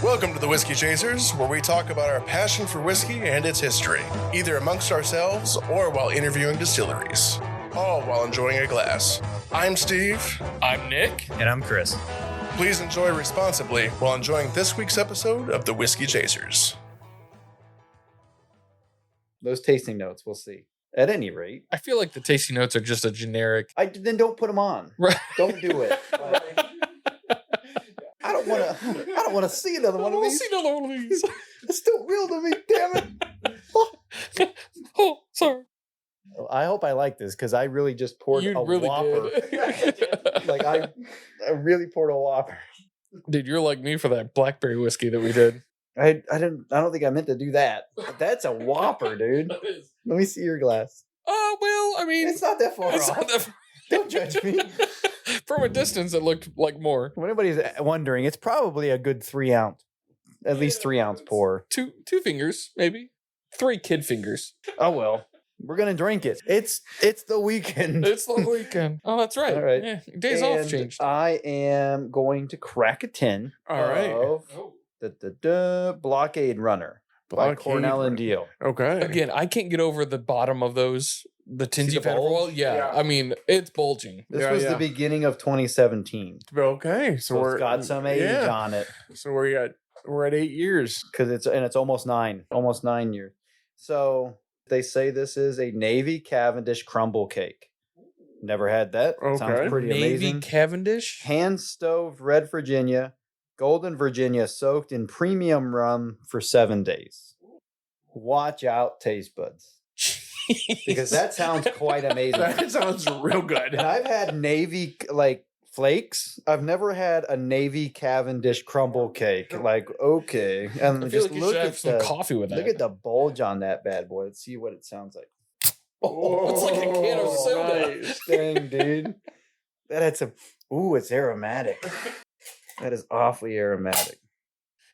Welcome to the Whiskey Chasers, where we talk about our passion for whiskey and its history, either amongst ourselves or while interviewing distilleries, all while enjoying a glass. I'm Steve. I'm Nick. And I'm Chris. Please enjoy responsibly while enjoying this week's episode of the Whiskey Chasers. Those tasting notes, we'll see. At any rate, I feel like the tasting notes are just a generic. then don't put them on. Right. Don't do it. I don't want to see another one of these. See another one of these. It's still real to me. Damn it. Oh, sorry. I hope I like this because I really just poured You a really Whopper. did. Like I really poured a Whopper. Dude, you're like me for that blackberry whiskey that we did. I don't think I meant to do that. But that's a Whopper, dude. Let me see your glass. Oh, well, I mean, It's not that far it's off. not that far. Don't judge me. From a distance, it looked like more. If anybody's wondering, it's probably a good 3 ounce, at least 3 ounce pour. Two fingers, maybe. 3 kid fingers. Oh well, we're gonna drink it. It's the weekend. It's the weekend. Oh, that's right. All right. Yeah, days off And changed. I am going to crack a tin. All right. Of the Blockade Runner by Cornell and diehl. Okay. Again, I can't get over the bottom of those. The tinsy the fat bulge? wall. Yeah, I mean, it's bulging. This Yeah, was yeah. the beginning of 2017, Okay. so it's got some age on it So we're at 8 years. because it's almost 9 years. So they say this is a Navy Cavendish crumble cake. Never had that. Okay. Sounds pretty Navy amazing. Cavendish. Hand stoved red Virginia, golden Virginia soaked in premium rum for 7 days. Watch out, taste buds, because that sounds quite amazing. That sounds real good. And I've had Navy like flakes. I've never had a Navy Cavendish crumble cake. Like, okay, and I feel just like you look should have at some the coffee with that. look at the bulge on that bad boy. Let's see what it sounds like. Oh, it's like a can of soda. Nice. Dang, dude. That's it's aromatic. That is awfully aromatic.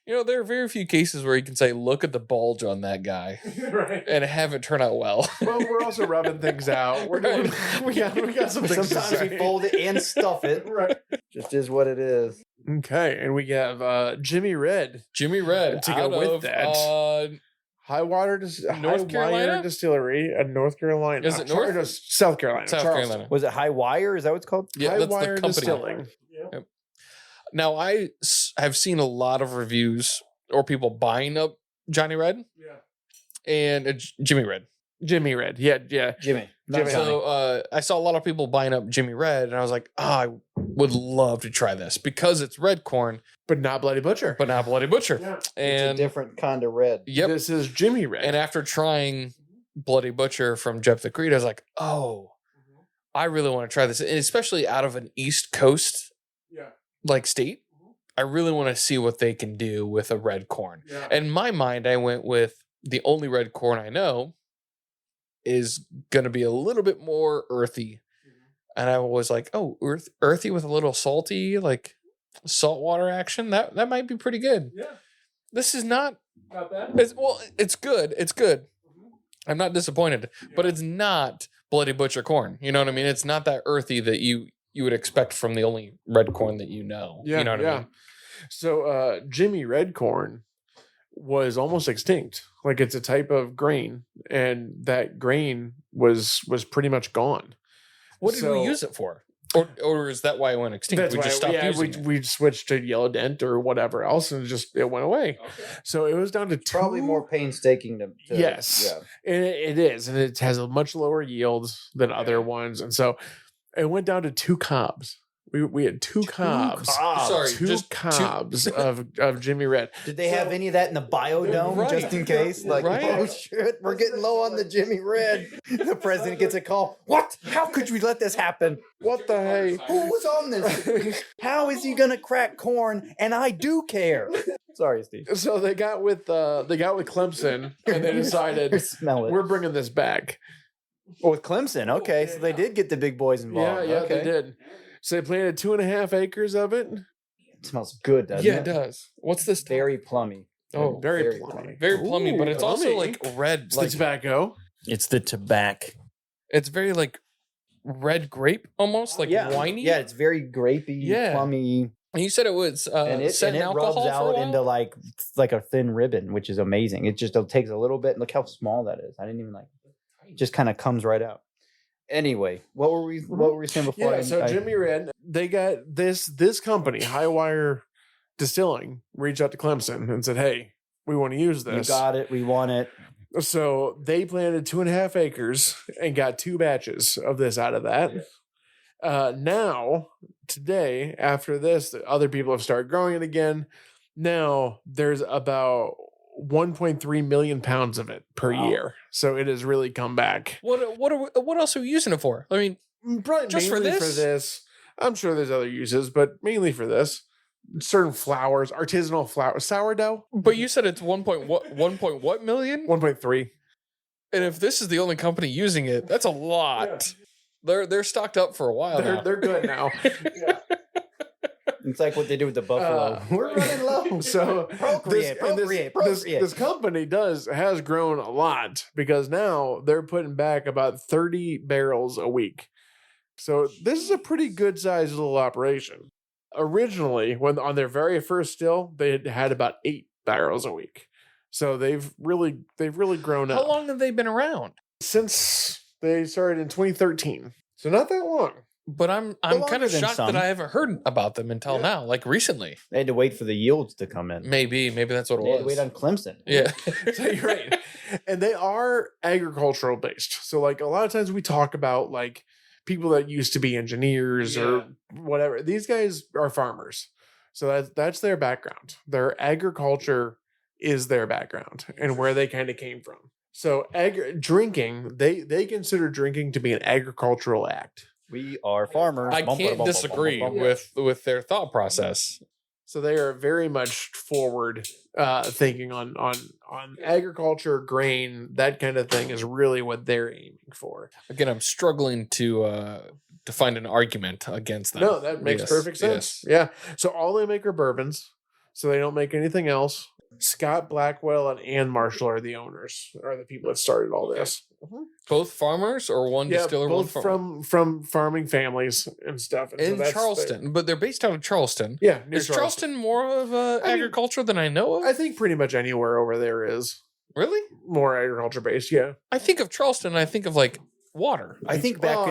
You know, there are very few cases where you can say, "Look at the bulge on that guy," Right. and have it turn out well. Well, we're also rubbing things out. We're doing, we got some things to Sometimes we say. fold it and stuff it. Right. Just is what it is. Okay, and we have Jimmy Red, Jimmy Red To go out with of, that. Highwater Carolina? Distillery in North Carolina. Is it North? No, South Carolina. South Charleston. Carolina. Was it High Wire? Is that what it's called? Yeah, that's the Highwire company. Distilling. Now, I have seen a lot of reviews or people buying up Johnny Red Yeah. and Jimmy Red. Jimmy Red. Yeah. Jimmy. Jimmy. So I saw a lot of people buying up Jimmy Red, and I was like, oh, I would love to try this because it's red corn, But not Bloody Butcher. but not Bloody Butcher. Yeah. It's And a different kind of red. yep. This is Jimmy Red. And after trying Bloody Butcher from Jeff the Creed, I was like, oh, I really want to try this. And especially out of an East Coast yeah. like state, I really want to see what they can do with a red corn. Yeah. In my mind, I went with the only red corn I know is going to be a little bit more earthy. And I was like, oh, earthy with a little salty, like saltwater action. That might be pretty good. Yeah. This is not bad. it's good. It's good. I'm not disappointed, but it's not Bloody Butcher corn. You know what I mean? It's not that earthy that you would expect from the only red corn that you know. Yeah. You know what I mean? So Jimmy Red corn was almost extinct. Like it's a type of grain, and that grain was pretty much gone. What did we So- use it for? Or is that why it went extinct? That's We why just stopped using it. we switched to yellow dent or whatever else, and it went away. So it was down to Probably more painstaking to Yes. Yeah. And it is, and it has a much lower yield than other ones, and so it went down to 2 cobs. We had 2 cobs. Sorry, two just cobs of Jimmy Red. Did they have any of that in the biodome Right. just in case? Like, Right. oh shit, we're getting low on the Jimmy Red. The president gets a call. What? How could you let this happen? What the hey? Who was on this? How is he gonna crack corn? And I do care. Sorry, Steve. So they got with Clemson, and they decided Smell it. we're bringing this back. Oh, with Clemson. Okay, so they did get the big boys involved. Yeah, okay. they did. So they planted 2.5 acres of it. It smells good, doesn't Yeah, it? it does. What's this? Very plummy. Oh, very very plummy. very plummy, but it's also plummy. like red. It's Like the tobacco. It's the tobacco. it's very like red grape almost, like yeah. winey. Yeah, it's very grapey, Yeah. plummy. And you said it was and it set in rubs alcohol for a out while? into like a thin ribbon, which is amazing. It just takes a little bit. Look how small that is. I didn't even it just kind of comes right out. Anyway, what were we saying before? Yeah, so Jimmy Red, they got this company, Highwire Distilling, reached out to Clemson and said, "Hey, we want to use this. You got it. We want it." So they planted 2.5 acres and got 2 batches of this out of that. Now, today, after this, the other people have started growing it again. Now there's about 1.3 million pounds of it per year. So it has really come back. What else are we using it for? I mean, Probably just for mainly this? I'm sure there's other uses, but mainly for this. Certain flours, artisanal flour, sourdough. but you said it's 1.what million? 1.3. And if this is the only company using it, that's a lot. Yeah. They're stocked up for a while now. They're good now. Yeah. It's like what they do with the buffalo. We're running low. So procreate. This company has grown a lot because now they're putting back about 30 barrels a week. So this is a pretty good sized little operation. Originally, when on their very first still, they had about 8 barrels a week. So they've really grown up. How long have they been around? Since they started in 2013. So not that long. But I'm kind of shocked that I haven't heard about them until now, like recently. They had to wait for the yields to come in. Maybe that's what it They was. had to wait on Clemson. Yeah. So you're right. And they are agricultural based. So like a lot of times we talk about like people that used to be engineers or whatever. These guys are farmers. So that's their background. Their agriculture is their background and where they kind of came from. So drinking, they consider drinking to be an agricultural act. We are farmers. I can't disagree with their thought process. So they are very much forward thinking on agriculture, grain, that kind of thing is really what they're aiming for. Again, I'm struggling to find an argument against them. No, that makes perfect sense. Yes. Yeah. So all they make are bourbons. So they don't make anything else. Scott Blackwell and Ann Marshall are the owners, are the people that started all this. Mm-hmm. Both farmers or one distiller? Both from farming families and stuff. And in Charleston, but they're based out of Charleston. Yeah. Is Charleston more of agriculture than I know of? I think pretty much anywhere over there is. Really? More agriculture based, yeah. I think of Charleston, I think of like water. I think back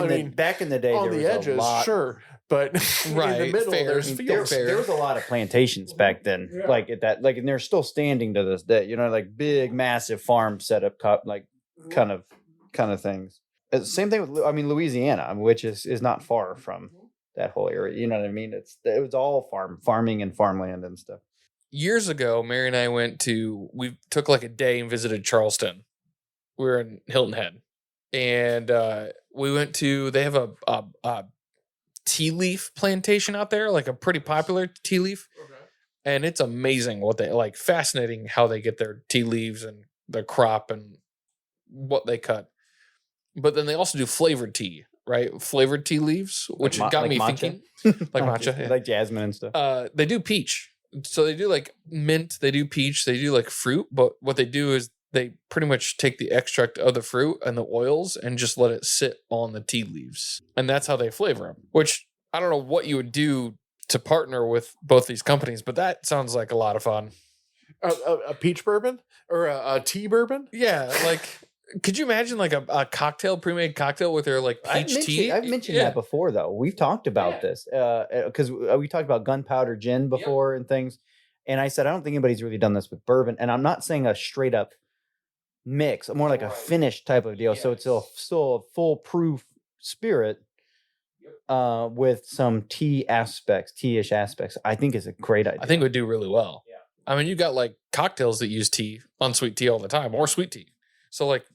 in the day, on there the was edges, a lot. Sure. But right, in the middle, there's fields. There was a lot of plantations back then, and they're still standing to this day. You know, like big, massive farm setup, kind of things. Same thing with, Louisiana, which is not far from that whole area. You know what I mean? It was all farming and farmland and stuff. Years ago, Mary and I we took like a day and visited Charleston. We were in Hilton Head, and we went to. They have a tea leaf plantation out there, like a pretty popular tea leaf. Okay. And it's amazing what they fascinating how they get their tea leaves and their crop and what they cut. But then they also do flavored tea, right? Flavored tea leaves, which got me thinking. Like matcha. Yeah. Like jasmine and stuff. They do peach. So they do like mint, they do peach, they do like fruit. But what they do is they pretty much take the extract of the fruit and the oils and just let it sit on the tea leaves. And that's how they flavor them, which I don't know what you would do to partner with both these companies, but that sounds like a lot of fun. A peach bourbon or a tea bourbon? Yeah. Like, could you imagine like a cocktail, pre-made cocktail with their like peach tea? I've mentioned that before though. We've talked about this because we talked about gunpowder gin before and things. And I said, I don't think anybody's really done this with bourbon. And I'm not saying a straight up mix, more like a finished type of deal. Yes. So it's still a foolproof spirit with some tea-ish aspects. I think is a great idea. I think it would do really well. Yeah. I mean, you got like cocktails that use tea, unsweet tea all the time, or sweet tea. So like,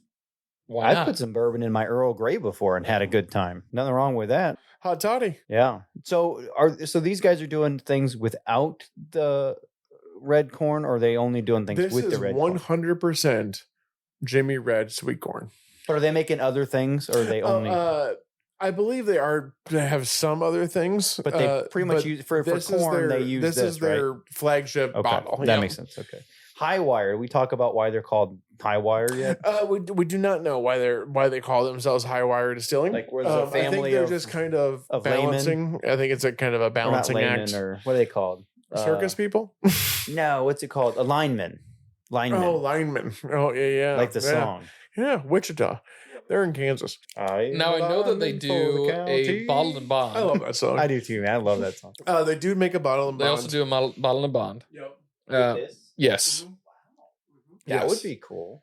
why not? I've put some bourbon in my Earl Grey before and had a good time. Nothing wrong with that. Hot toddy. Yeah. So these guys are doing things without the red corn, or are they only doing things with the red corn? This is 100% Jimmy Red sweet corn. But are they making other things, or are they only? I believe they have some other things, but they pretty much use for corn. They use this is their flagship bottle. That makes sense. Okay. Highwire. We talk about why they're called high wire yet? We do not know why they call themselves high wire distilling. Like, was a I think family they're of just kind of laymen? balancing. I think it's a kind of a Or not balancing laymen, act. or what are they called? Circus people? No, what's it called? A lineman. Lineman. Oh, linemen. Oh, yeah. Like the Yeah. song. Yeah, Wichita. They're in Kansas. Now I know that they do a bottled and bond. I love that song. I do too, man. I love that song. They do make a bottle and They bond. also do a bottle and bond. Yep. Yes, That would Yes. be cool.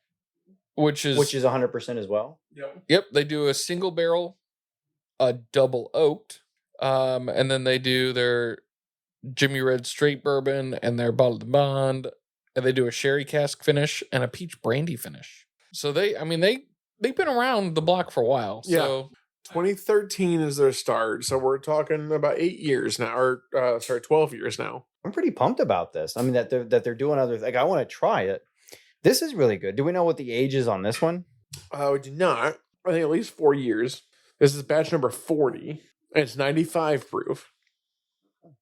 which is 100% as well. Yep, they do a single barrel, a double oaked, and then they do their Jimmy Red straight bourbon and their bottled and bond, and they do a sherry cask finish and a peach brandy finish. So they've been around the block for a while. Yeah. So 2013 is their start, so we're talking about 8 years now, or 12 years now. I'm pretty pumped about this. I mean, that they're doing other, like, I want to try it. This is really good. Do we know what the age is on this one? We do not. I think at least 4 years. This is batch number 40. And it's 95 proof.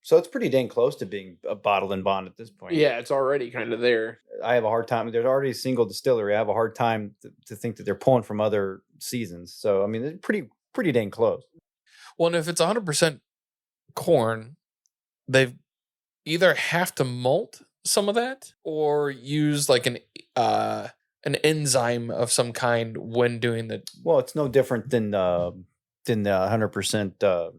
So it's pretty dang close to being a bottled and bond at this point. Yeah, it's already kind of there. I have a hard time. There's already a single distillery. I have a hard time to think that they're pulling from other seasons. So, I mean, they're pretty dang close. well, and if it's 100% corn, they either have to malt some of that or use like an enzyme of some kind when doing the. Well, it's no different than the 100%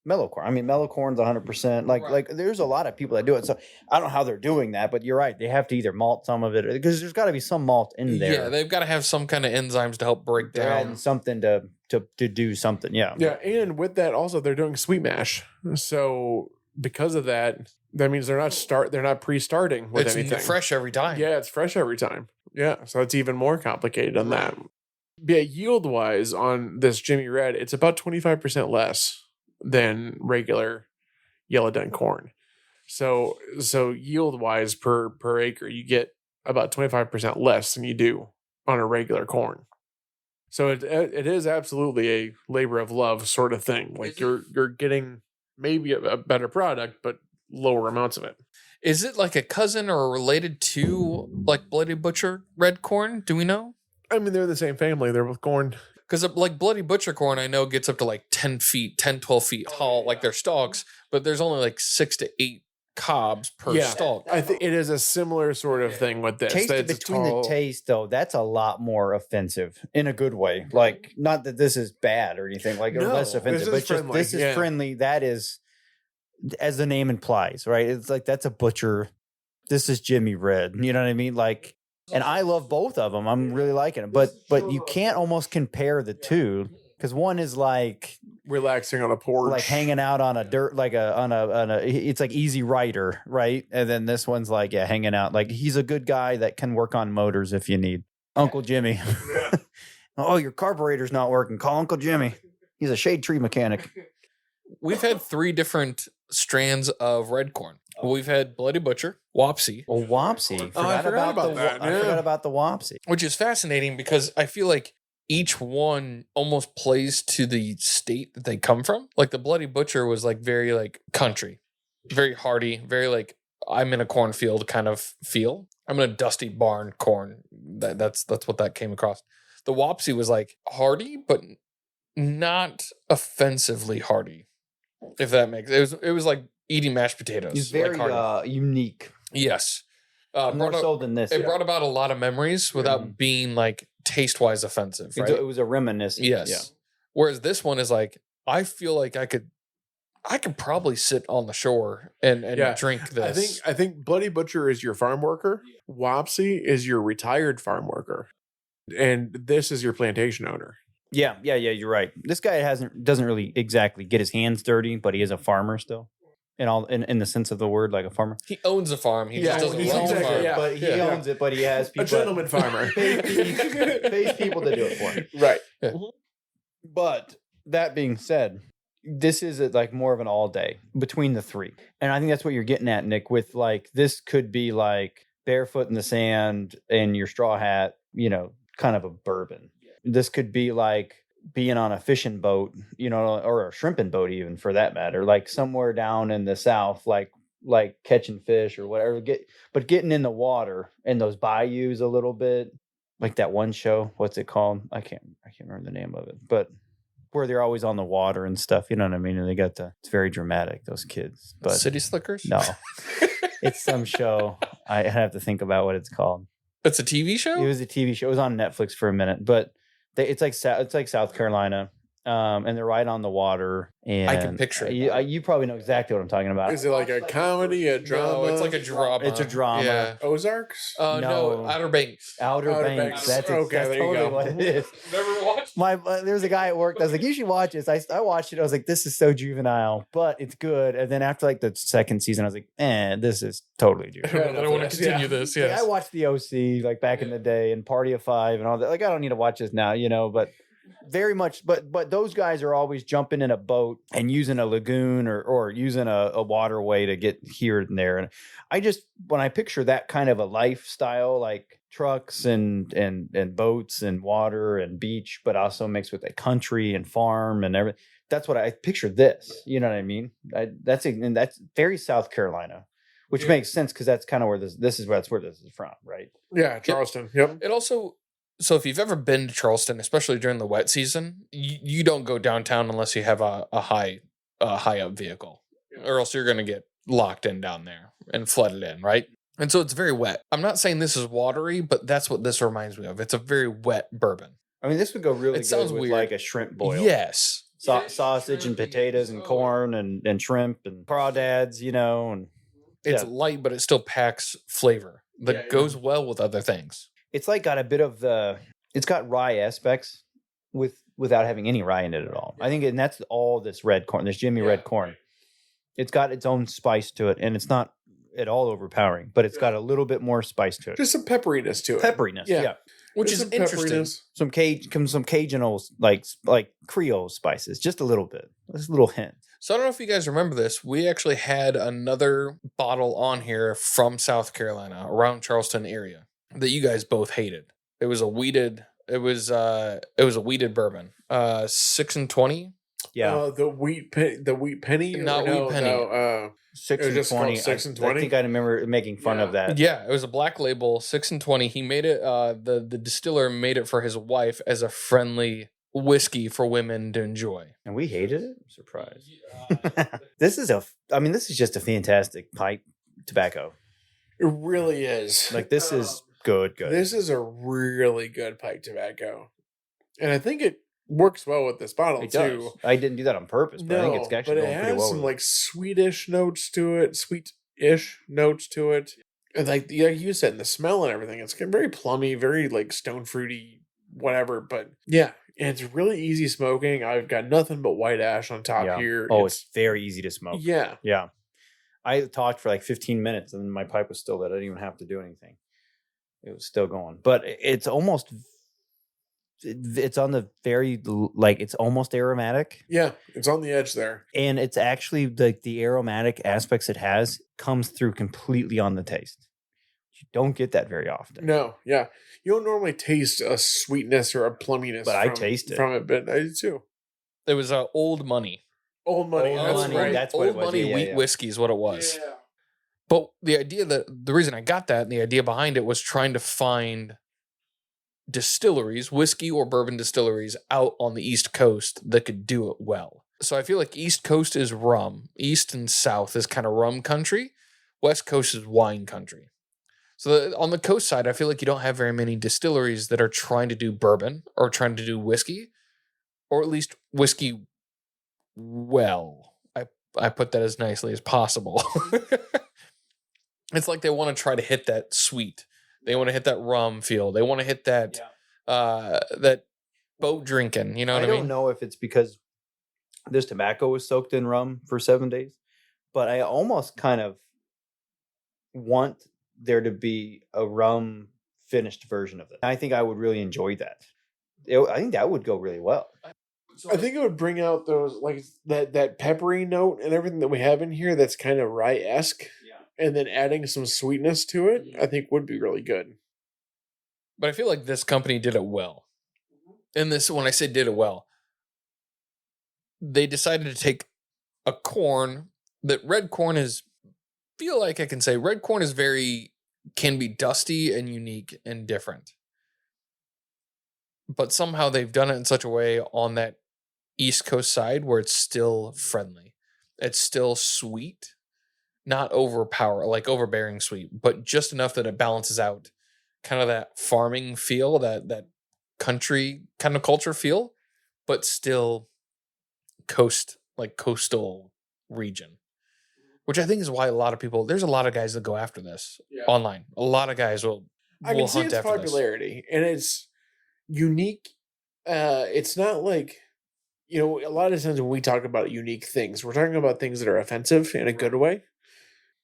mellow corn. I mean, mellow corn's 100%. Right. Like there's a lot of people that do it. So I don't know how they're doing that, but you're right. They have to either malt some of it, because there's got to be some malt in there. Yeah, they've got to have some kind of enzymes to help break They're adding down. something to do something. Yeah. Yeah, and with that also they're doing sweet mash. So because of that means they're not pre-starting with It's anything. fresh every time. Yeah, it's fresh every time. Yeah, so it's even more complicated than that. Yeah, yield wise on this Jimmy Red, it's about 25% less than regular yellow dun corn. So yield wise per acre, you get about 25% less than you do on a regular corn. So it is absolutely a labor of love sort of thing. Like you're getting maybe a better product, but lower amounts of it. Is it like a cousin or related to like Bloody Butcher red corn? Do we know? I mean, they're the same family. They're both corn. Because like Bloody Butcher corn, I know gets up to like 10, 12 feet tall, like their stalks, but there's only like 6 to 8 cobs per stalk. I think it is a similar sort of thing with this. Taste That's between tall- the taste, though, that's a lot more offensive in a good way. Like, not that this is bad or anything, like, or No, less offensive, but this is just friendly, this is yeah. friendly. That is, as the name implies, right? It's like, that's a butcher. This is Jimmy Red. You know what I mean? Like, and I love both of them. I'm really liking it, but you can't almost compare the two, because one is like relaxing on a porch, like hanging out on a dirt, like on a it's like Easy Rider, right? And then this one's like, yeah, hanging out, like he's a good guy that can work on motors if you need. Uncle Jimmy. Oh, your carburetor's not working. Call Uncle Jimmy. He's a shade tree mechanic. We've had 3 different strands of red corn. We've had Bloody Butcher, Wapsie, Well, Wapsie. I forgot about that, I yeah. forgot about the Wapsie. which is fascinating because I feel like each one almost plays to the state that they come from. Like the Bloody Butcher was like very like country, very hardy, very like I'm in a cornfield kind of feel. I'm in a dusty barn corn. That's what that came across. The Wapsie was like hardy, but not offensively hardy. If that makes it was like eating mashed potatoes. He's very like hardy. unique. Yes. More Brought so up- than this. it brought about a lot of memories without being like taste wise offensive, right? It was a reminiscence. Yes. Yeah. Whereas this one is like, I feel like I could probably sit on the shore and Yeah. drink this. I think Bloody Butcher is your farm worker. Wapsie is your retired farm worker, and this is your plantation owner. Yeah, you're right. This guy doesn't really exactly get his hands dirty, but he is a farmer still. In the sense of the word, like a farmer. He owns a farm. He Yeah, just doesn't he's run the exactly- farm. yeah. But he Yeah. owns it, but he has people A gentleman farmer. pays people to do it for him. Right. But that being said, this is like more of an all day between the 3. And I think that's what you're getting at, Nick, with like, this could be like barefoot in the sand and your straw hat, kind of a bourbon. This could be like being on a fishing boat, or a shrimping boat, even for that matter, like somewhere down in the South, like catching fish or whatever, getting in the water in those bayous a little bit. like that one show. What's it called? I can't remember the name of it, but where they're always on the water and stuff. You know what I mean? And they got it's very dramatic. Those kids, but City Slickers? no, it's some show. I have to think about what it's called. It's a TV show? It was a TV show. It was on Netflix for a minute, but it's like South Carolina. And they're right on the water. And I can picture it. You probably know exactly what I'm talking about. Is it like a comedy, a drama? No, it's like a drama. It's a drama. Yeah. Ozarks? No, Outer Banks. Outer Banks. That's Okay, there you totally go. what it is. Never watched? There was a guy at work that was like, you should watch this. I watched it. I was like, this is so juvenile, but it's good. And then after like the second season, I was like, this is totally juvenile. I don't want to continue this. Yes. I watched the OC like back in the day and Party of Five and all that. Like, I don't need to watch this now, but very much. But those guys are always jumping in a boat and using a lagoon or using a waterway to get here and there. And when I picture that kind of a lifestyle, like trucks and boats and water and beach, but also mixed with a country and farm and everything. That's what I picture this. You know what I mean? That's very South Carolina, which makes sense because that's kind of where this is from, right? Yeah, Charleston. Yep. It also, so if you've ever been to Charleston, especially during the wet season, you don't go downtown unless you have a high up vehicle, or else you're going to get locked in down there and flooded in, right? And so it's very wet. I'm not saying this is watery, but that's what this reminds me of. It's a very wet bourbon. I mean, this would go really good sounds with weird. like a shrimp boil. Yes. Sausage and potatoes and corn and shrimp and crawdads, and It's light, but it still packs flavor that goes well with other things. it's like got a bit of it's got rye aspects without having any rye in it at all. I think, and that's all this red corn, this Jimmy red corn. It's got its own spice to it, and it's not at all overpowering, but it's got a little bit more spice to it. Just some pepperiness to it. Pepperiness, yeah. Which Just is some interesting. pepperiness. Some Cajun like Creole spices, just a little bit, just a little hint. So I don't know if you guys remember this. We actually had another bottle on here from South Carolina, around Charleston area, that you guys both hated. It was a weeded. It was a weeded bourbon. 6 and 20. Yeah, The wheat penny. Not wheat penny. No, 6 it was and just called 20. 6 and I 20? think I remember making fun of that. Yeah, it was a black label, 6 and 20. He made it. The distiller made it for his wife as a friendly whiskey for women to enjoy. And we hated it. I'm surprised. This is just a fantastic pipe tobacco. it really is. Like, this is good. This is a really good pipe tobacco, and I think it works well with this bottle It too. does. I didn't do that on purpose, but I think it's actually but it going pretty has well. some with like Swedish notes to it, sweet-ish notes to it, and like you said, the smell and everything. It's very plummy, very like stone fruity, whatever. But yeah, and it's really easy smoking. I've got nothing but white ash on top Yeah. here. Oh, it's very easy to smoke. yeah. Yeah. I talked for like 15 minutes and my pipe was still lit. I didn't even have to do anything. It was still going. But it's almost, it's on the very, like, it's almost aromatic. Yeah, it's on the edge there. And it's actually the aromatic aspects it has comes through completely on the taste. You don't get that very often. No, yeah, you don't normally taste a sweetness or a plumminess, But I taste it. from it. But I do too. It was Old Money. Old money. Old That's Money, right. that's what it Old was. Money Yeah, wheat yeah. whiskey is what it was. Yeah. But the reason I got that and the idea behind it was trying to find distilleries, whiskey or bourbon distilleries out on the East Coast that could do it well. So I feel like East Coast is rum. East and South is kind of rum country. West Coast is wine country. So on the coast side, I feel like you don't have very many distilleries that are trying to do bourbon or trying to do whiskey, or at least whiskey well. I put that as nicely as possible. It's like they want to try to hit that sweet. They want to hit that rum feel. They want to hit that that boat drinking. You know what I mean? I don't know if it's because this tobacco was soaked in rum for 7 days, but I almost kind of want there to be a rum finished version of it. I think I would really enjoy that. I think that would go really well. I think it would bring out those like that peppery note and everything that we have in here. That's kind of rye-esque, and then adding some sweetness to it. I think would be really good. But I feel like this company did it well. And this, when I say did it well, they decided to take a corn that red corn is. Feel like I can say red corn is can be dusty and unique and different. but somehow they've done it in such a way on that East Coast side where it's still friendly. It's still sweet, not overbearing sweet, but just enough that it balances out kind of that farming feel, that country kind of culture feel, but still coastal region. Which I think is why there's a lot of guys that go after this online. A lot of guys will I can see hunt its after popularity, and it's unique. It's not like, a lot of times when we talk about unique things, we're talking about things that are offensive in a good way,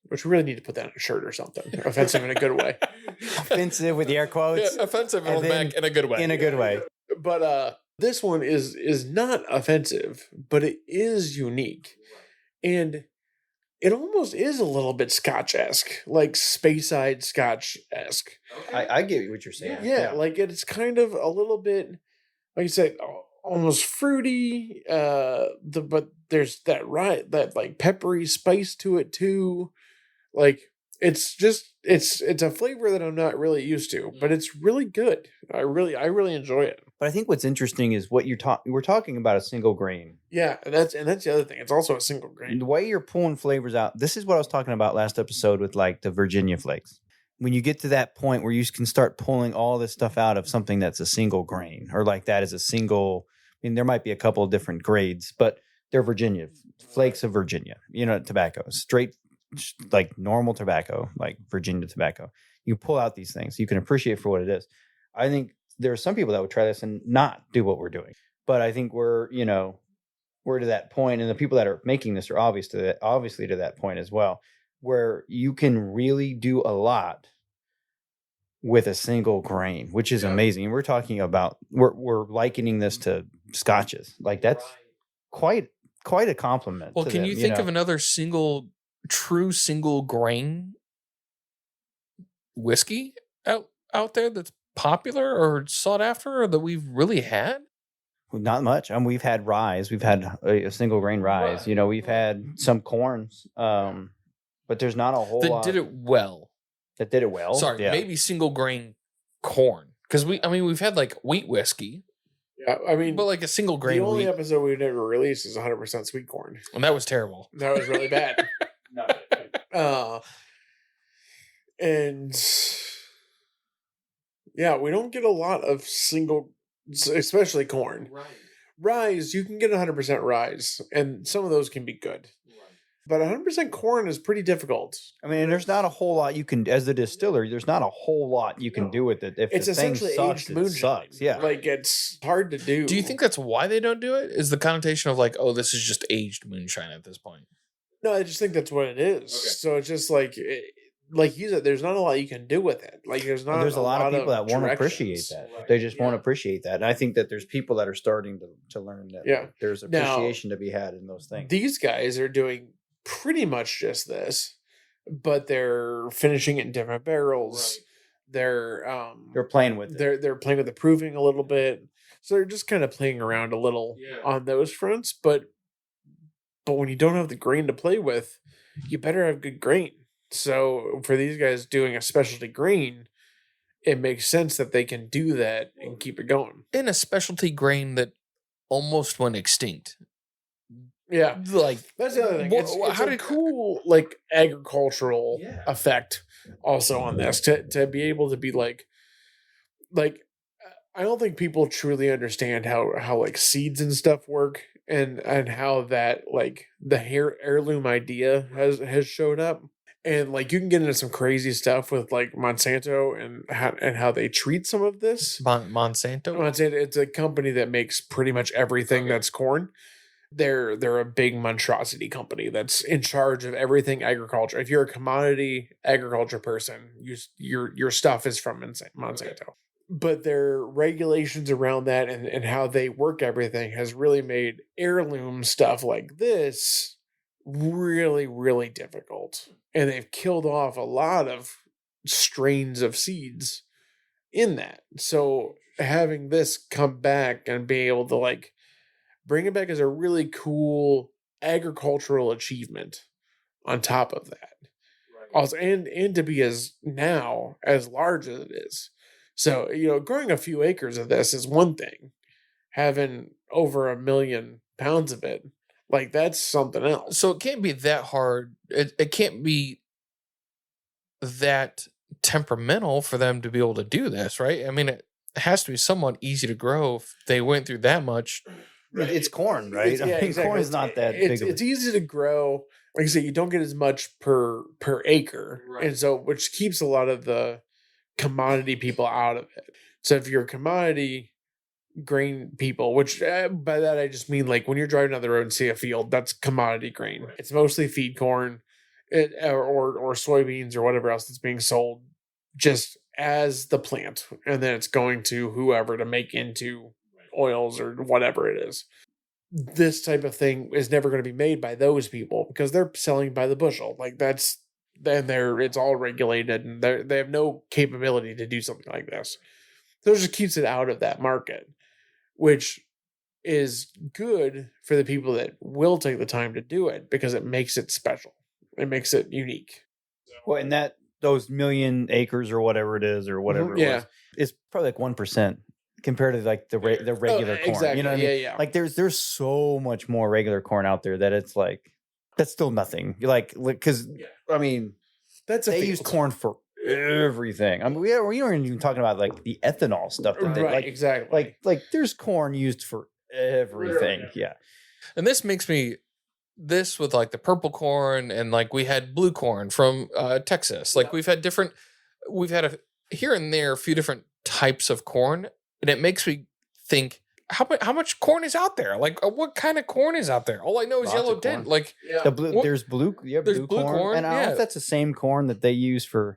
which we really need to put that on a shirt or something. Offensive in a good way. Offensive with the air quotes. Yeah, offensive And on the then back in a good way. In a good way. But this one is not offensive, but it is unique. And it almost is a little bit Scotch-esque, like Speyside Scotch-esque. I get what you're saying. Yeah, like it's kind of a little bit, like you said, almost fruity. But there's that like peppery spice to it too. Like it's a flavor that I'm not really used to, but it's really good. I really enjoy it. But I think what's interesting is what we're talking about a single grain. Yeah, and that's the other thing. It's also a single grain. The way you're pulling flavors out. This is what I was talking about last episode with like the Virginia flakes. When you get to that point where you can start pulling all this stuff out of something that's a single grain, or like that is a single. I mean, there might be a couple of different grades, but they're Virginia flakes of Virginia. Tobacco, straight like normal tobacco, like Virginia tobacco. You pull out these things, you can appreciate for what it is. I think there are some people that would try this and not do what we're doing, but I think we're to that point, and the people that are making this are obviously to that point as well, where you can really do a lot with a single grain, which is amazing. And we're talking about we're likening this to scotches. Like that's quite a compliment. Well, to can them, you think of another true single grain whiskey out there that's popular or sought after, or that we've really had? Not much. We've had rye. We've had a single grain rye. We've had some corns, but there's not a whole lot that did it well. That did it well. Sorry, yeah. Maybe single grain corn, because we've had like wheat whiskey. Yeah, I mean, but like a single grain. The only wheat. episode we've never released is 100% sweet corn, and that was terrible. That was really bad. And yeah, we don't get a lot of single, especially corn. Rise, you can get 100% rise, and some of those can be good. But 100% corn is pretty difficult. I mean, there's not a whole lot you can, as a distiller, there's not a whole lot you can do with it. If it's the thing essentially sucks, aged it moonshine. sucks. Yeah. Like, it's hard to do. Do you think that's why they don't do it? Is the connotation of like, oh, this is just aged moonshine at this point? No, I just think that's what it is. Okay. So it's just like you said, there's not a lot you can do with it. Like there's not. There's a lot of people that won't appreciate that. Right. They just won't appreciate that. And I think that there's people that are starting to learn that. Yeah. Like, there's appreciation to be had in those things. These guys are doing pretty much just this, but they're finishing it in different barrels. Right. They're playing with it. They're playing with the proving a little bit. So they're just kind of playing around a little on those fronts. But when you don't have the grain to play with, you better have good grain. So for these guys doing a specialty grain, it makes sense that they can do that and keep it going. In a specialty grain that almost went extinct. Yeah, like that's the other thing. It's cool like agricultural effect also on this to be able to be like I don't think people truly understand how like seeds and stuff work and how that like the heirloom idea has showed up. And like you can get into some crazy stuff with like Monsanto and how they treat some of this. Monsanto, it's a company that makes pretty much everything that's corn. They're a big monstrosity company that's in charge of everything agriculture. If you're a commodity agriculture person, your stuff is from Monsanto. But their regulations around that and how they work everything has really made heirloom stuff like this really, really difficult. And they've killed off a lot of strains of seeds in that. So having this come back and be able to like bring it back as a really cool agricultural achievement on top of that. Right. Also, and to be as large as it is. So, growing a few acres of this is one thing. Having over 1 million pounds of it, like that's something else. So it can't be that hard. It can't be that temperamental for them to be able to do this, right? I mean, it has to be somewhat easy to grow if they went through that much. Right. It's corn, right? Exactly. Corn is not that big. It's easy to grow. Like I said, you don't get as much per acre, Right. and so which keeps a lot of the commodity people out of it. So if you're commodity grain people, which by that I just mean like when you're driving down the road and see a field, that's commodity grain. Right. It's mostly feed corn, or soybeans or whatever else that's being sold just as the plant, and then it's going to whoever to make into oils or whatever it is. This type of thing is never going to be made by those people because they're selling by the bushel. Like it's all regulated, and they have no capability to do something like this. So it just keeps it out of that market, which is good for the people that will take the time to do it because it makes it special. It makes it unique. Well, and those 1 million acres or whatever it is, or whatever it was, it's probably like 1% compared to like the regular corn. Exactly. You know what I mean? Yeah. Like there's so much more regular corn out there that it's like that's still nothing. Like because I mean they use corn for everything. I mean we aren't even talking about like the ethanol stuff. Right. Like, exactly. Like there's corn used for everything. Yeah. And this makes me with like the purple corn, and like we had blue corn from Texas. Like we've had here and there a few different types of corn, and it makes me think how much corn is out there? Like what kind of corn is out there? All I know is yellow dent. Like the blue, there's blue corn, and I don't know if that's the same corn that they use for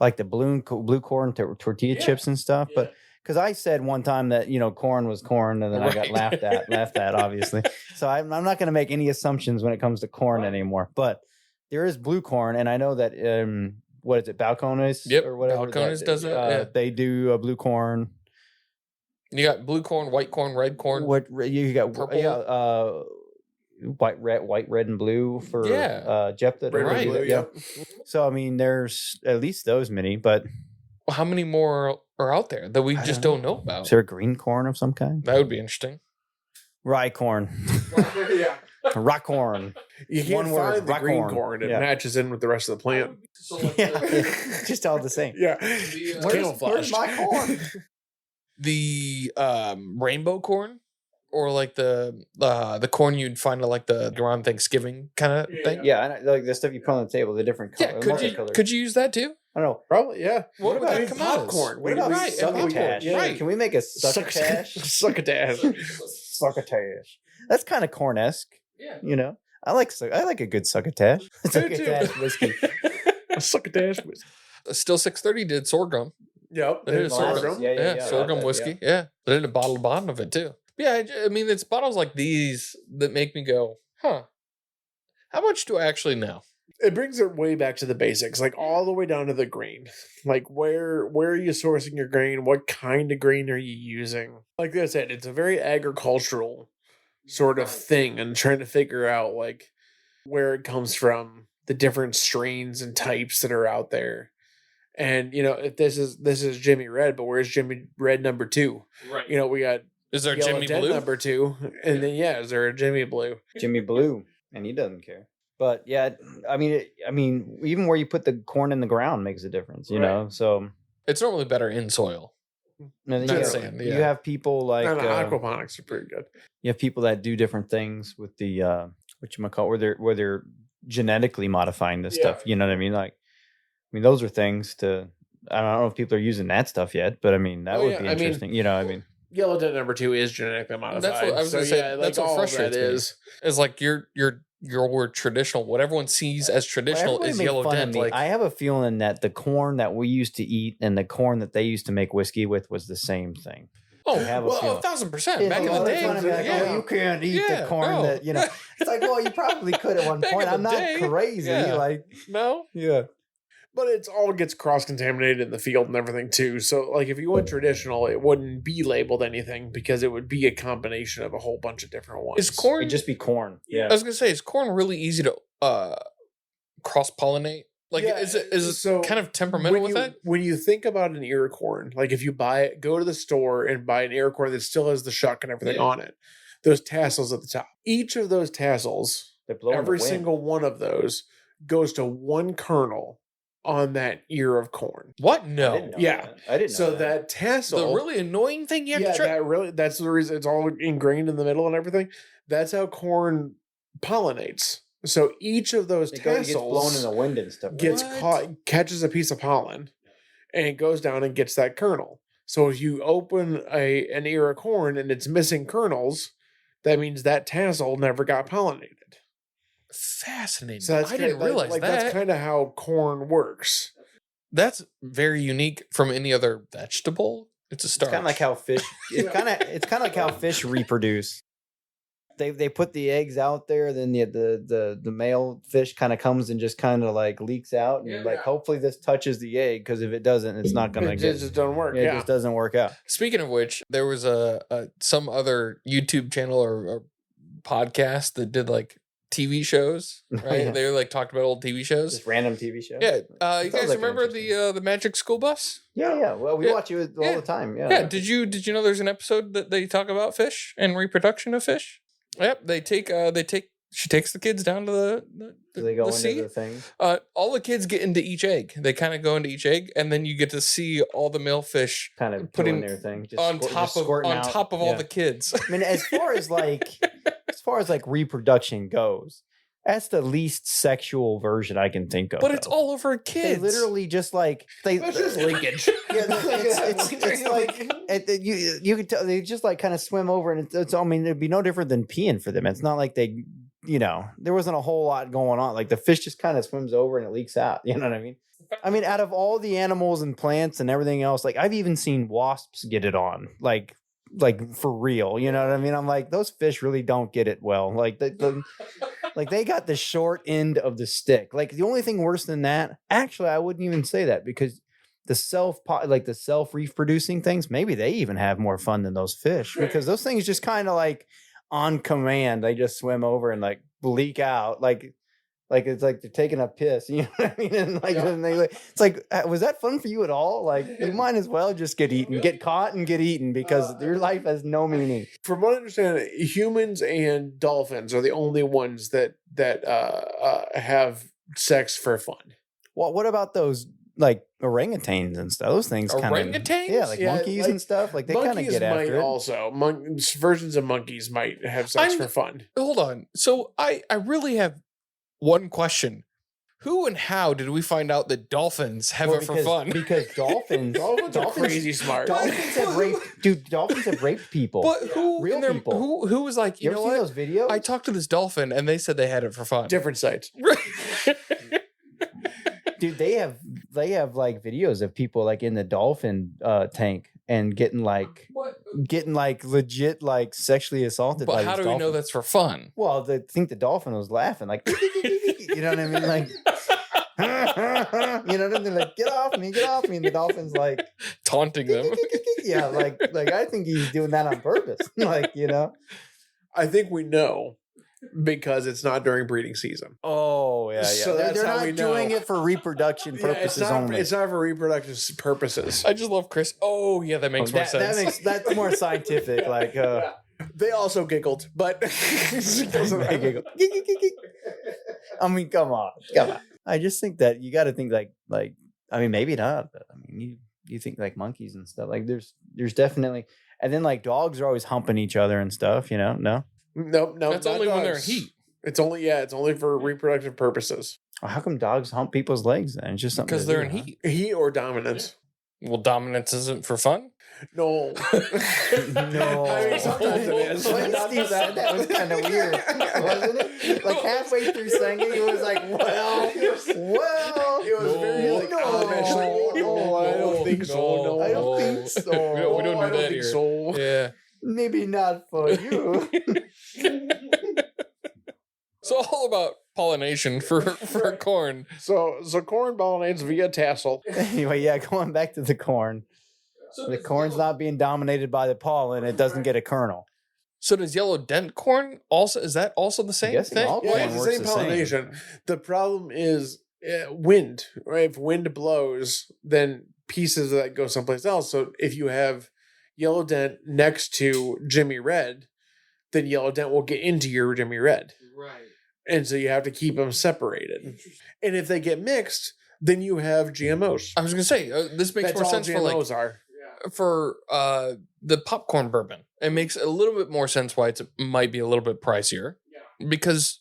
like the blue corn tortilla chips and stuff, but. Because I said one time that corn was corn, and then I got laughed at, obviously. So I'm not going to make any assumptions when it comes to corn anymore. But there is blue corn, and I know that what is it, Balcones? Yep, or whatever. Balcones does it. Yeah. They do blue corn. You got blue corn, white corn, red corn. What you got? Purple. White, red, and blue for Jephthah. Red and blue, yeah. So I mean, there's at least those many, but. How many more are out there that we just don't know about? Is there a green corn of some kind? That would be interesting. Rye corn. Yeah. Rock corn. You can't find the green corn. It matches in with the rest of the plant. Yeah. Just all the same. Yeah. Where's my corn? The rainbow corn, or like the corn you'd find at like the around Thanksgiving kind of thing. Yeah, like the stuff you put on the table, the different colors. Yeah, could you use that too? I don't know. Probably, yeah. What about popcorn? What about Right, succotash? right. Can we make a succotash? Succotash. Succotash. That's kind of corn-esque. Yeah. I like a good succotash. Succotash whiskey. A succotash whiskey. Still 630 did sorghum. Yep. They did sorghum. Yeah, sorghum whiskey. Yeah. They did a bottle of it too. Yeah, I mean, it's bottles like these that make me go, huh, how much do I actually know? It brings it way back to the basics, like all the way down to the grain. Like where are you sourcing your grain? What kind of grain are you using? Like I said, it's a very agricultural sort of thing, and trying to figure out like where it comes from, the different strains and types that are out there. And if this is Jimmy Red, but where's Jimmy Red number 2? Right. We got is there Yellow Jimmy Dent Blue number 2, and then is there a Jimmy Blue? Jimmy Blue, and he doesn't care. But yeah, I mean, even where you put the corn in the ground makes a difference, you know. So it's normally better in soil. You have people like aquaponics are pretty good. You have people that do different things with the where they're genetically modifying this stuff. You know what I mean? Like, those are things to. I don't know if people are using that stuff yet, but I mean that would be interesting. Yellow Dent number 2 is genetically modified. That's what I was going to say. Yeah, that's what frustrates me. Is like your traditional, what everyone sees as traditional is Yellow Dent. Like, I have a feeling that the corn that we used to eat and the corn that they used to make whiskey with was the same thing. Oh, 1,000%. Back in the day, you can't eat the corn that It's like, well, you probably could at one point. I'm not crazy. Like, no, but it all gets cross-contaminated in the field and everything too. So, like, if you went traditional, it wouldn't be labeled anything because it would be a combination of a whole bunch of different ones. Is corn? It'd just be corn. Yeah, I was gonna say, is corn really easy to cross-pollinate? Like, Yeah, is it so kind of temperamental with you, that? When you think about an ear corn, like if you go to the store and buy an ear corn that still has the shuck and everything on it, those tassels at the top, each of those tassels, every single one of those goes to one kernel on that ear of corn. What? No. I didn't know Yeah. that. I didn't know So that. that tassel, The really annoying thing you have to try. that's the reason it's all ingrained in the middle and everything. That's how corn pollinates. So each of those tassels gets blown in the wind and stuff. gets What? caught, catches a piece of pollen, and it goes down and gets that kernel. So if you open an ear of corn and it's missing kernels, that means that tassel never got pollinated. Fascinating. So I didn't realize that. That's kind of how corn works. That's very unique from any other vegetable. It's a starch. It's kind of like how fish. It's kind of like how fish reproduce. They put the eggs out there, then the male fish kind of comes and just kind of like leaks out, and hopefully this touches the egg, because if it doesn't, it's not gonna It just doesn't work. It just doesn't work out. Speaking of which, there was some other YouTube channel or podcast that did like TV shows, right? Yeah. They like talked about old TV shows. Just random TV shows. Yeah, you Sounds guys like remember interesting. the Magic School Bus? Yeah. Well, we Yeah. watch it all the time. Yeah. Yeah. Did you know there's an episode that they talk about fish and reproduction of fish? Yep. She takes the kids down to Do they go the into sea. the thing? All the kids get into each egg. They kind of go into each egg, and then you get to see all the male fish Kind of putting doing their thing. Just on squirting out. top of all Yeah. the kids. I mean, as far as like reproduction goes, that's the least sexual version I can think of. But it's though. all over They kids. literally just like they. That's just linkage. Yeah, it's like you can tell they just like kind of swim over, and it's I mean it'd be no different than peeing for them. It's not like they, there wasn't a whole lot going on. Like the fish just kind of swims over and it leaks out. You know what I mean? I mean, out of all the animals and plants and everything else, like I've even seen wasps get it on, like for real. You know what I mean? I'm like, those fish really don't get it well. Like like they got the short end of the stick. Like the only thing worse than that, actually, I wouldn't even say that, because the self reproducing things, maybe they even have more fun than those fish, because those things just kind of like on command, they just swim over and like leak out, like it's like they're taking a piss, you know what I mean? And it's like, was that fun for you at all? Like you might as well just get caught and get eaten, because your life has no meaning. From what I understand, humans and dolphins are the only ones that have sex for fun. Well, what about those like orangutans and stuff? Those things kind of Orangutans? monkeys like, and stuff. Like they kind of Monkeys get might after it. also versions of monkeys might have sex for fun. Hold on. So I really have one question. Who and how did we find out that dolphins have it for fun? Because dolphins are crazy smart. Dolphins have raped people. But who Real in their, people. who was like, You you ever know seen what? those videos? I talked to this dolphin and they said they had it for fun. Different sites. Dude, they have like videos of people like in the dolphin tank and getting like legit like sexually assaulted. But by how these do we know dolphins. that's for fun? Well, they think the dolphin was laughing, like you know what I mean, like you know what I mean, like get off me, and the dolphin's like Taunting them. yeah, like I think he's doing that on purpose, like I think we know because it's not during breeding season. Oh yeah. So that's they're how not we know. doing it for reproduction purposes only. It's not for reproductive purposes. I just love Chris. Oh yeah, that makes more sense. That's more scientific. Like They also giggled, but they giggle. I mean, come on. I just think that you got to think like I mean, maybe not. But, I mean, you think like monkeys and stuff. Like there's definitely, and then like dogs are always humping each other and stuff. No. Nope. That's only when they're in heat. It's only for reproductive purposes. Well, how come dogs hump people's legs then? It's just something Because to they're do, in huh? heat. Heat or dominance. Well, dominance isn't for fun. No. No. I mean, sometimes it is. The way Steve said that was kind of weird, wasn't it? Like halfway through saying it, he was like, well. It was very like Amish. Like, no, I don't think so. No, I don't think so. We don't I do that think here. so. Yeah. Maybe not for you. So all about pollination for corn. So corn pollinates via tassel. Anyway, yeah, going back to the corn. The corn's not being dominated by the pollen. It doesn't get a kernel. So does yellow dent corn also? Is that also the same guessing thing? all Yeah, corn it's the works same the same. pollination. The problem is wind, right? If wind blows, then pieces of that go someplace else. So if you have Yellow Dent next to Jimmy Red, then Yellow Dent will get into your Jimmy Red. Right. And so you have to keep them separated. And if they get mixed, then you have GMOs. I was going to say, this makes That's more all sense GMOs are. for the popcorn bourbon. It makes a little bit more sense why it might be a little bit pricier. Yeah. Because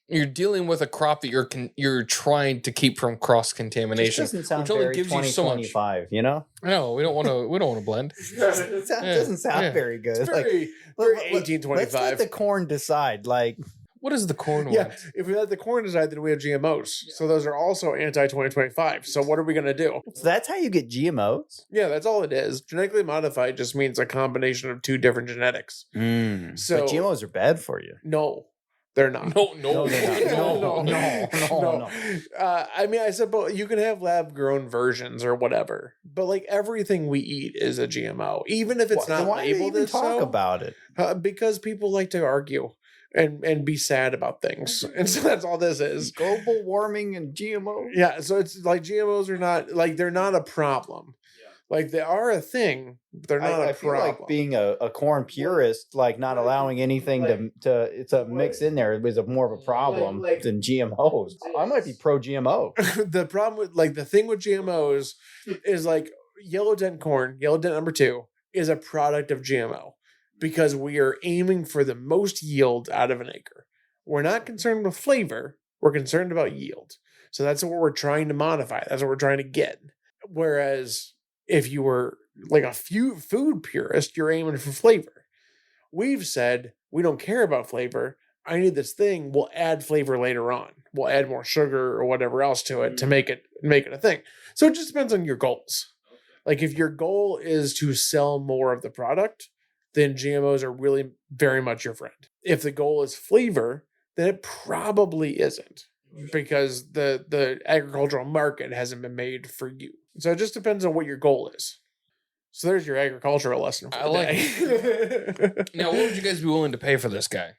you're dealing with a crop that you're trying to keep from cross contamination, Doesn't sound which only very gives you so much. 2025, you know? No, we don't want to blend. It doesn't sound very good. It's very 1825. Let's let the corn decide. Like, What is the corn Yeah, one? if we let the corn decide, then we have GMOs. So those are also anti-2025. So what are we going to do? so that's how you get GMOs? Yeah, that's all it is. Genetically modified just means a combination of two different genetics. So But GMOs are bad for you. No, they're not. No, they're not. No. I mean, I suppose you can have lab grown versions or whatever, but like everything we eat is a GMO, even if it's not Why do you labeled even as talk so. about it? Because people like to argue and be sad about things, and so that's all this is. Global warming and GMO. Yeah, so it's like GMOs are not like they're not a problem. Like they are a thing, but they're not I a feel problem. like being a corn purist, like not allowing anything to mix in there is more of a problem than GMOs. I might be pro GMO. The problem with like the thing with GMOs is like Yellow Dent corn, Yellow Dent number 2 is a product of GMO because we are aiming for the most yield out of an acre. We're not concerned with flavor, we're concerned about yield. So that's what we're trying to modify. That's what we're trying to get. Whereas if you were like a food purist, you're aiming for flavor. We've said we don't care about flavor. I need this thing. We'll add flavor later on. We'll add more sugar or whatever else to it to make it a thing. So it just depends on your goals. Like if your goal is to sell more of the product, then GMOs are really very much your friend. If the goal is flavor, then it probably isn't because the agricultural market hasn't been made for you. So it just depends on what your goal is. So there's your agricultural lesson for the day. Now, what would you guys be willing to pay for this guy?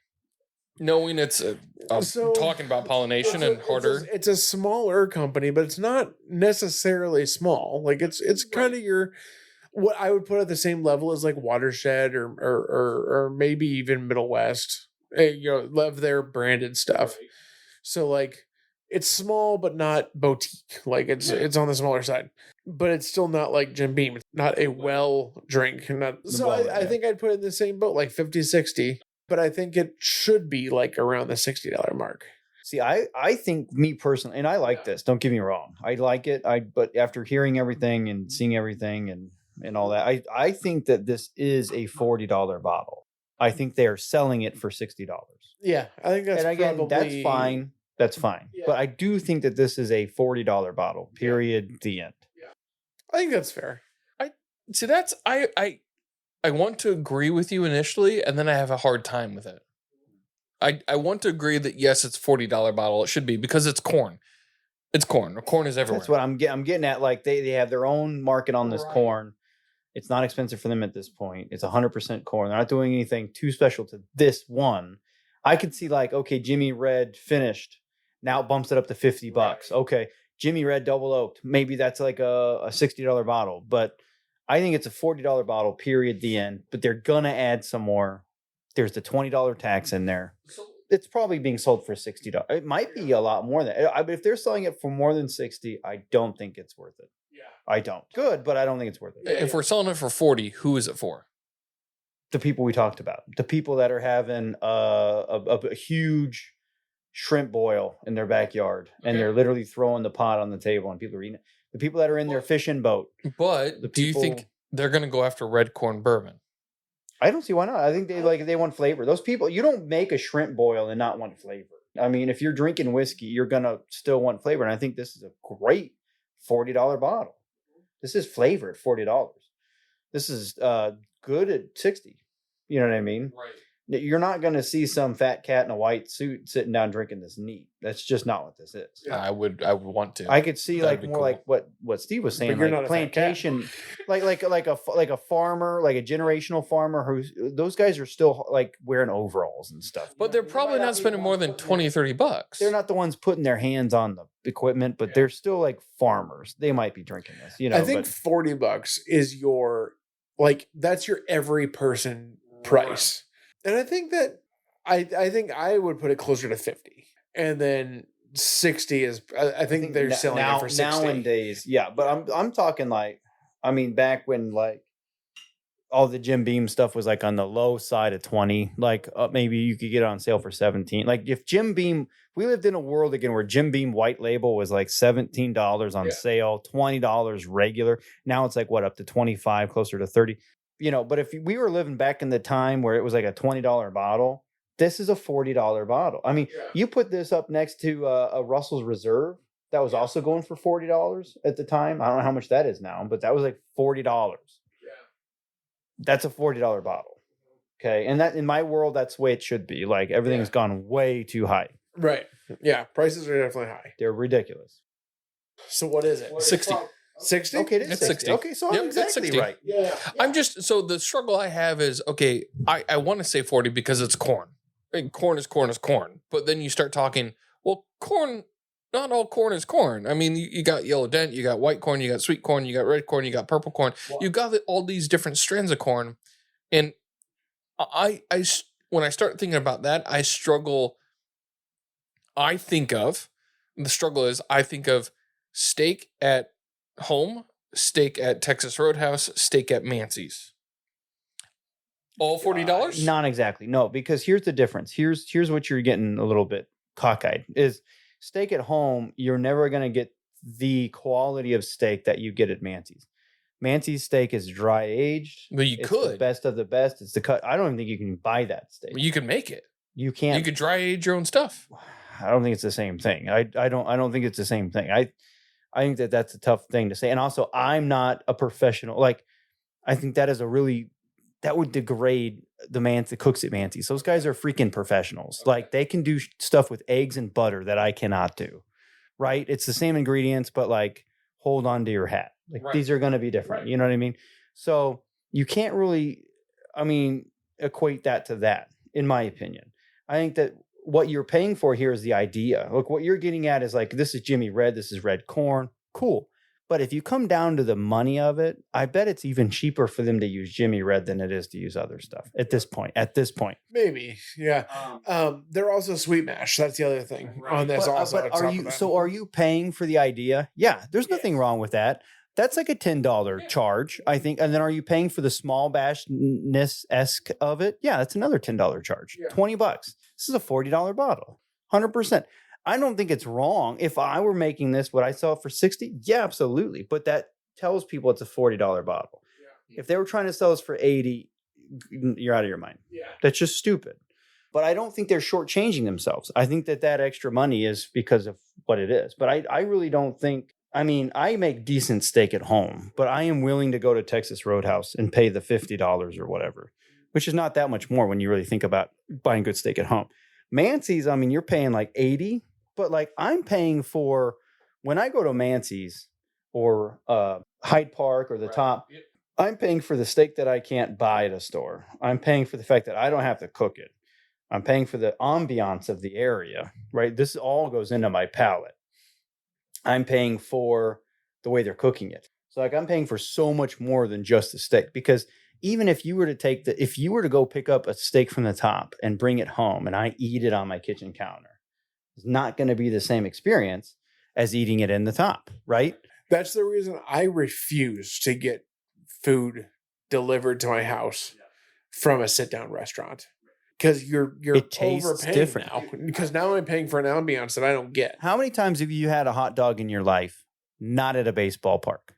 Knowing it's talking about pollination and harder. It's a smaller company, but it's not necessarily small. Like it's kind of your what I would put at the same level as like Watershed or maybe even Middle West. Love their branded stuff. Right. So like it's small but not boutique. Like it's on the smaller side. But it's still not like Jim Beam. It's not a well drink. So I think I'd put it in the same boat, like 50, 60. But I think it should be like around the $60 mark. See, I think me personally, and I like this, don't get me wrong. I like it. But after hearing everything and seeing everything and all that, I think that this is a $40 bottle. I think they are selling it for $60. Yeah, I think that's that's fine. That's fine. Yeah. But I do think that this is a $40 bottle, period, the end. Yeah. I think that's fair. I want to agree with you initially, and then I have a hard time with it. I want to agree that, yes, it's $40 bottle. It should be, because it's corn. It's corn. Corn is everywhere. That's what I'm getting at. Like, they have their own market on this corn. It's not expensive for them at this point. It's 100% corn. They're not doing anything too special to this one. I could see, like, okay, Jimmy Red finished. Now it bumps it up to $50. Right. Okay, Jimmy Red double oaked. Maybe that's like a $60 bottle. But I think it's a $40 bottle, period, the end. But they're going to add some more. There's the $20 tax in there. It's probably being sold for $60. It might be a lot more than that. If they're selling it for more than $60, I don't think it's worth it. Yeah, I don't. Good, but I don't think it's worth it. If we're selling it for $40, who is it for? The people we talked about. The people that are having a huge shrimp boil in their backyard, and they're literally throwing the pot on the table and people are eating it. The people that are in their fishing boat. But do you think they're going to go after red corn bourbon? I don't see why not. I think they want flavor. Those people, you don't make a shrimp boil and not want flavor. I mean, if you're drinking whiskey, you're going to still want flavor. And I think this is a great $40 bottle. This is flavor at $40. This is good at $60. You know what I mean? Right. You're not going to see some fat cat in a white suit sitting down drinking this neat. That's just not what this is. Yeah. I would want to. I could see That'd like be more cool. like what Steve was saying, you're like not a fat cat. plantation, like a farmer, like a generational farmer who's those guys are still like wearing overalls and stuff. But they're probably not spending more than $20-$30. They're not the ones putting their hands on the equipment, but they're still like farmers. They might be drinking this, I think $40 is your that's your every person price, and I think that I think I would put it closer to 50, and then 60 is I think they're selling it for 60 nowadays. Yeah, but I'm talking like, I mean, back when like all the Jim Beam stuff was like on the low side of 20, like maybe you could get it on sale for 17. Like if Jim Beam, we lived in a world again where Jim Beam white label was like $17 on sale, $20 regular. Now it's like what, up to 25, closer to 30. But if we were living back in the time where it was like a $20 bottle, this is a $40 bottle. I mean, you put this up next to a Russell's Reserve that was also going for $40 at the time. I don't know how much that is now, but that was like $40. Yeah. That's a $40 bottle. Okay. And that in my world, that's the way it should be. Like everything's gone way too high. Right. Yeah. Prices are definitely high. They're ridiculous. So what is it? 60. 60? Okay, it's 60. Okay, so I'm exactly 60. right. Yeah. I'm just, so the struggle I have is, okay, I want to say 40 because it's corn. And corn is corn is corn. But then you start talking, well, corn, not all corn is corn. I mean, you got yellow dent, you got white corn, you got sweet corn, you got red corn, you got purple corn. Wow. You got all these different strands of corn. And I when I start thinking about that, the struggle is I think of steak at home, steak at Texas Roadhouse, steak at Mancy's. All $40? Not exactly. No, because here's the difference. Here's what you're getting a little bit cockeyed is steak at home. You're never going to get the quality of steak that you get at Mancy's. Mancy's steak is dry aged. But it's could. The best of the best. It's the cut. I don't even think you can buy that steak. You can make it. You can't. You could dry age your own stuff. I don't think it's the same thing. I don't think it's the same thing. I think that's a tough thing to say. And also, I'm not a professional. Like, I think that would degrade the cooks at Mancy's. Those guys are freaking professionals. Okay. Like, they can do stuff with eggs and butter that I cannot do. Right? It's the same ingredients, but like, hold on to your hat. Like, these are going to be different. Right. You know what I mean? So you can't really, equate that to that, in my opinion. I think that what you're paying for here is the idea. Look, what you're getting at is like, this is Jimmy Red, this is red corn. Cool. But if you come down to the money of it, I bet it's even cheaper for them to use Jimmy Red than it is to use other stuff at this point. Maybe. Yeah. They're also sweet mash. That's the other thing on this also. But are you paying for the idea? Yeah, there's nothing wrong with that. That's like a $10 charge, I think. And then are you paying for the small bashness-esque of it? Yeah, that's another $10 charge. Yeah. $20. This is a $40 bottle. 100%. I don't think it's wrong. If I were making this, would I sell it for $60? Yeah, absolutely. But that tells people it's a $40 bottle. Yeah. If they were trying to sell this for $80, you're out of your mind. Yeah. That's just stupid. But I don't think they're shortchanging themselves. I think that extra money is because of what it is. But I really don't think, I make decent steak at home, but I am willing to go to Texas Roadhouse and pay the $50 or whatever, which is not that much more when you really think about buying good steak at home. Mancy's, you're paying like $80, but like I'm paying for, when I go to Mancy's or Hyde Park or the Top, I'm paying for the steak that I can't buy at a store. I'm paying for the fact that I don't have to cook it. I'm paying for the ambiance of the area, right? This all goes into my palate. I'm paying for the way they're cooking it. So like I'm paying for so much more than just the steak, because even if you were to go pick up a steak from the Top and bring it home and I eat it on my kitchen counter, it's not going to be the same experience as eating it in the Top, right? That's the reason I refuse to get food delivered to my house from a sit-down restaurant. Because you're overpaying different now. Because now I'm paying for an ambiance that I don't get. How many times have you had a hot dog in your life not at a baseball park?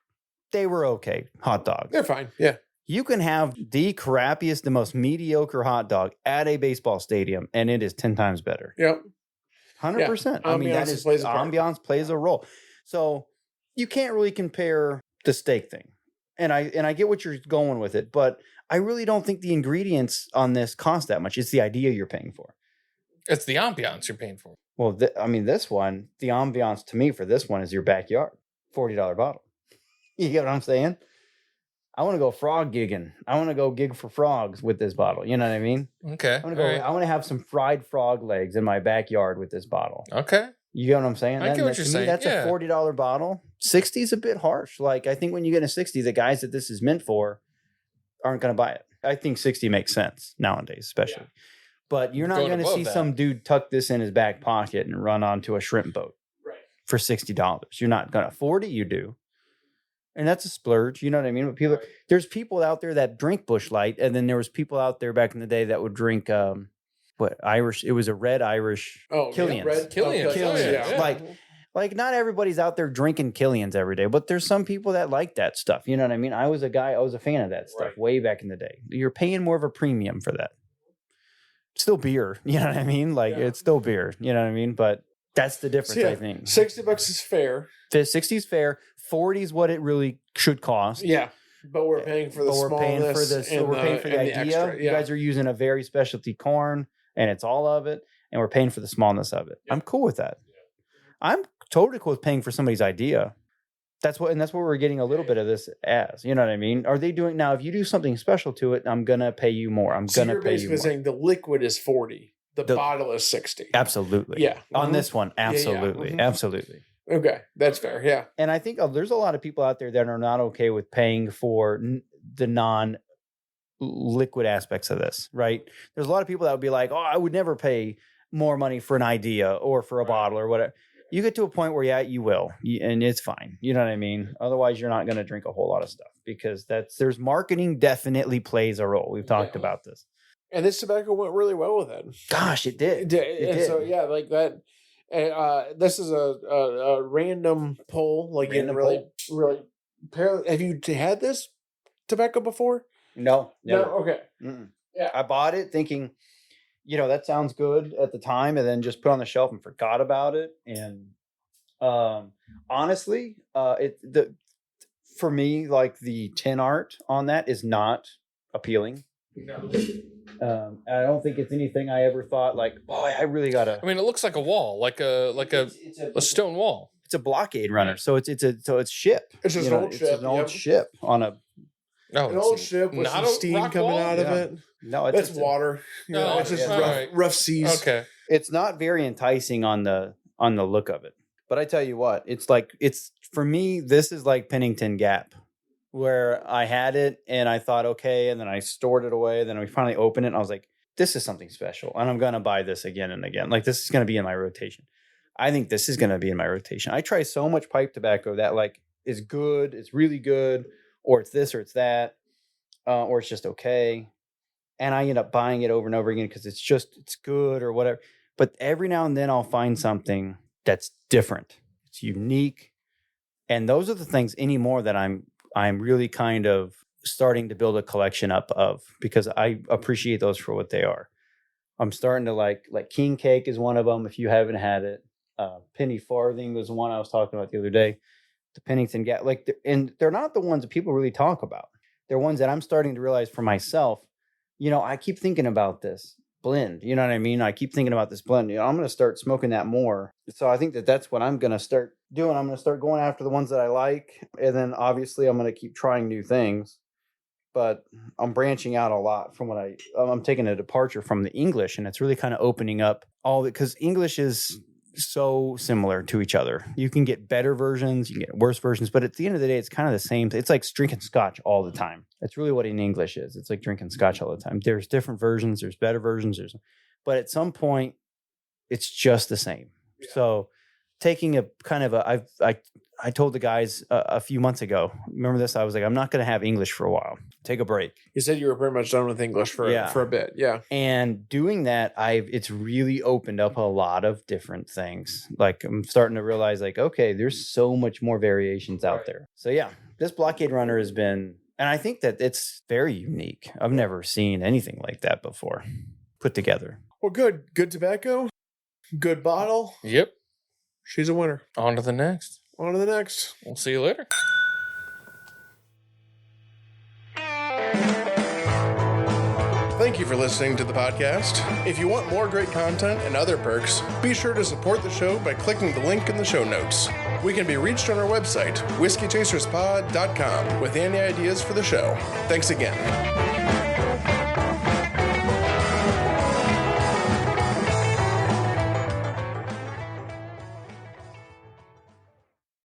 They were okay hot dogs. They're fine. Yeah. You can have the crappiest, the most mediocre hot dog at a baseball stadium, and it is 10 times better. Yep. 100%. Ambiance plays a role. So you can't really compare the steak thing. And I get what you're going with it, but I really don't think the ingredients on this cost that much. It's the idea you're paying for. It's the ambiance you're paying for. Well, I mean, this one, the ambiance to me for this one is your backyard. $40 bottle. You get what I'm saying? I want to go frog gigging. I want to go gig for frogs with this bottle. You know what I mean? Okay. I want to go. I want to have some fried frog legs in my backyard with this bottle. Okay. You get what I'm saying? I get what you're saying. That's a $40 bottle. 60 is a bit harsh. Like, I think when you get a 60, the guys that this is meant for aren't going to buy it. I think 60 makes sense nowadays, especially. Yeah. But you're not going to see some dude tuck this in his back pocket and run onto a shrimp boat for $60. You're not going to. 40, you do. And that's a splurge, you know what I mean? But there's people out there that drink Busch Light, and then there was people out there back in the day that would drink Irish. It was a red Irish Killian's. Red Killian's. Yeah. Like not everybody's out there drinking Killian's every day, but there's some people that like that stuff. You know what I mean? I was a fan of that stuff way back in the day. You're paying more of a premium for that. Still beer, you know what I mean? Like it's still beer, you know what I mean? But that's the difference, I think. $60 is fair. 60 is fair. 40 is what it really should cost. Yeah. But we're paying for the smallness. We're paying for the idea. Extra, yeah. You guys are using a very specialty corn, and it's all of it, and we're paying for the smallness of it. Yeah. I'm cool with that. Yeah. I'm totally cool with paying for somebody's idea. That's what we're getting a little bit of this as. You know what I mean? Are they doing now? If you do something special to it, I'm gonna pay you more. You're basically saying the liquid is 40, the bottle is 60. Absolutely. Yeah. On this one, absolutely, Yeah. Mm-hmm. Absolutely. Okay, that's fair. Yeah. And I think there's a lot of people out there that are not okay with paying for the non-liquid aspects of this, right? There's a lot of people that would be like, "Oh, I would never pay more money for an idea or for a bottle or whatever." You get to a point where, you will, and it's fine. You know what I mean? Otherwise, you're not going to drink a whole lot of stuff because there's marketing definitely plays a role. We've talked about this. And this tobacco went really well with it. Gosh, it did. It did. So, like that. This is a random poll. Like, really. Have you had this tobacco before? No. Never. No? Okay. Mm-mm. Yeah. I bought it thinking, that sounds good at the time, and then just put it on the shelf and forgot about it. And honestly, for me, like the tin art on that is not appealing. No. I don't think it's anything I ever thought like, I really gotta. I mean, it looks like a wall, like a stone wall. It's a blockade runner, so it's ship. It's just an old ship. It's an old ship on a. No, an old ship with some steam coming out of it. No, it's water. It's just rough seas. Okay, it's not very enticing on the look of it. But I tell you what, it's for me. This is like Pennington Gap, where I had it and I thought, okay, and then I stored it away. Then we finally opened it, and I was like, this is something special, and I'm gonna buy this again and again. Like this is gonna be in my rotation. I think this is gonna be in my rotation. I try so much pipe tobacco that is good, it's really good. Or it's this or it's that, or it's just okay. And I end up buying it over and over again because it's good or whatever. But every now and then I'll find something that's different. It's unique. And those are the things anymore that I'm really kind of starting to build a collection up of because I appreciate those for what they are. I'm starting to like King Cake is one of them if you haven't had it. Penny Farthing was the one I was talking about the other day. The Pennington Gap, and they're not the ones that people really talk about. They're ones that I'm starting to realize for myself. I keep thinking about this blend. You know what I mean? I keep thinking about this blend. I'm going to start smoking that more. So I think that's what I'm going to start doing. I'm going to start going after the ones that I like, and then obviously I'm going to keep trying new things. But I'm branching out a lot from what I'm taking a departure from the English, and it's really kind of opening up all because English is so similar to each other. You can get better versions, you can get worse versions, but at the end of the day, it's kind of the same. It's like drinking scotch all the time. That's really what in English is. It's like drinking scotch all the time. There's different versions, there's better versions, but at some point, it's just the same. Yeah. So taking a kind of I told the guys a few months ago, remember this? I was like, I'm not going to have English for a while. Take a break. You said you were pretty much done with English for a bit. Yeah. And doing that, it's really opened up a lot of different things. Like I'm starting to realize okay, there's so much more variations out there. So yeah, this Blockade runner has been, and I think that it's very unique. I've never seen anything like that before put together. Well, good tobacco, good bottle. Yep. She's a winner. On to the next. On to the next. We'll see you later. Thank you for listening to the podcast. If you want more great content and other perks, be sure to support the show by clicking the link in the show notes. We can be reached on our website, whiskeychaserspod.com, with any ideas for the show. Thanks again.